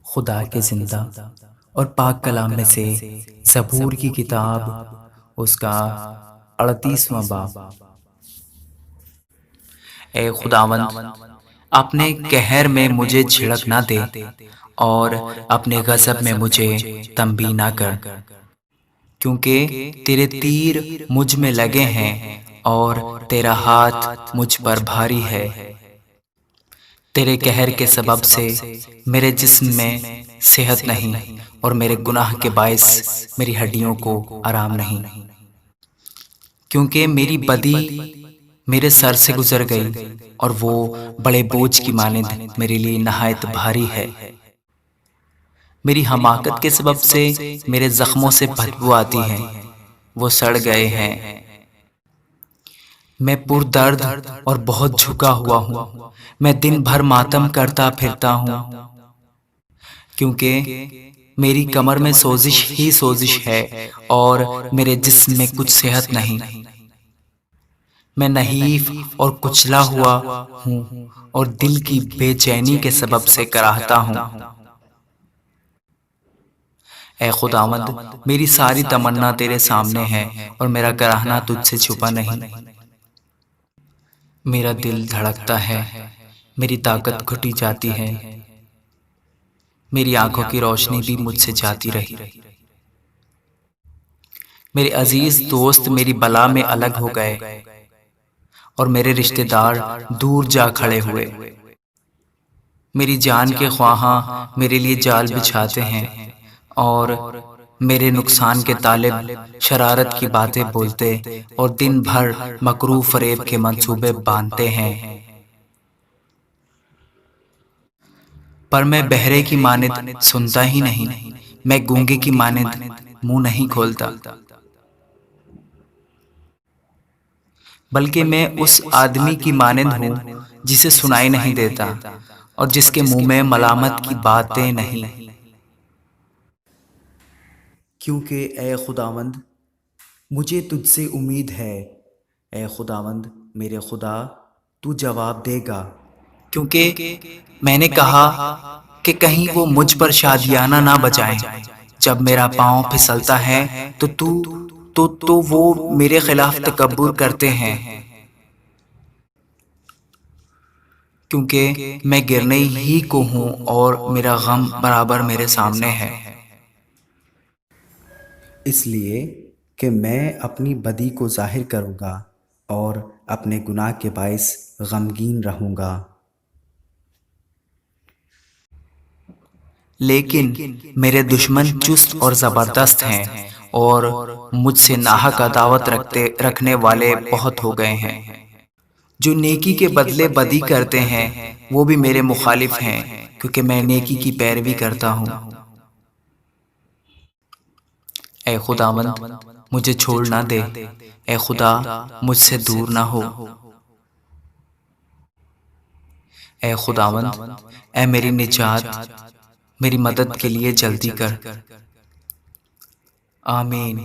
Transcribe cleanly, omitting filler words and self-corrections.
خدا کے زندہ اور پاک کلام میں سے زبور کی کتاب، اس کا 38واں باب۔ اے خداوند، اپنے قہر میں مجھے جھڑک نہ دے اور اپنے غضب میں مجھے تنبیہ نہ کر، کیونکہ تیرے تیر مجھ میں لگے ہیں اور تیرا ہاتھ مجھ پر بھاری ہے۔ تیرے قہر کے سبب سے میرے جسم میں صحت نہیں، اور میرے گناہ کے باعث میری ہڈیوں کو آرام نہیں، کیونکہ میری بدی میرے سر سے گزر گئی اور وہ بڑے بوجھ کی مانند میرے لیے نہایت بھاری ہے۔ میری حماقت کے سبب سے میرے زخموں سے بدبو آتی ہے، وہ سڑ گئے ہیں۔ میں پر درد اور بہت جھکا ہوا ہوں، میں دن بھر ماتم کرتا پھرتا ہوں، کیونکہ میری کمر میں سوزش ہی سوزش ہے اور میرے جسم میں کچھ صحت نہیں۔ میں نحیف اور کچلا ہوا ہوں اور دل کی بے چینی کے سبب سے کراہتا ہوں۔ اے خداوند، میری ساری تمنا تیرے سامنے ہے اور میرا کراہنا تجھ سے چھپا نہیں۔ میرا دل دھڑکتا ہے، میری طاقت گھٹی جاتی ہے، میری آنکھوں کی روشنی بھی مجھ سے جاتی رہی۔ میرے عزیز دوست میری بلا میں الگ ہو گئے اور میرے رشتہ دار دور جا کھڑے ہوئے۔ میری جان کے خواہاں میرے لیے جال بچھاتے ہیں اور میرے نقصان کے طالب شرارت کی باتیں بولتے اور دن بھر مکروہ فریب کے منصوبے باندھتے ہیں۔ پر میں بہرے کی مانند سنتا ہی نہیں، میں گونگے کی مانند منہ نہیں کھولتا، بلکہ میں اس آدمی کی مانند ہوں جسے سنائی نہیں دیتا اور جس کے منہ میں ملامت کی باتیں نہیں۔ کیونکہ اے خداوند، مجھے تجھ سے امید ہے۔ اے خداوند میرے خدا، تو جواب دے گا، کیونکہ میں نے کہا کہ کہیں وہ مجھ پر شادیانہ نہ بجائیں۔ جب میرا پاؤں پھسلتا ہے تو وہ میرے خلاف تکبر کرتے ہیں، کیونکہ میں گرنے ہی کو ہوں اور میرا غم برابر میرے سامنے ہے۔ اس لیے کہ میں اپنی بدی کو ظاہر کروں گا اور اپنے گناہ کے باعث غمگین رہوں گا۔ لیکن میرے دشمن چست اور زبردست ہیں اور مجھ سے ناحق عداوت رکھنے والے بہت ہو گئے ہیں۔ جو نیکی کے بدلے بدی کرتے ہیں وہ بھی میرے مخالف ہیں، کیونکہ میں نیکی کی پیروی کرتا ہوں۔ اے خداوند، مجھے چھوڑ نہ دے، اے خدا مجھ سے دور نہ ہو۔ اے خداوند، اے میری نجات، میری مدد کے لیے جلدی کر۔ آمین۔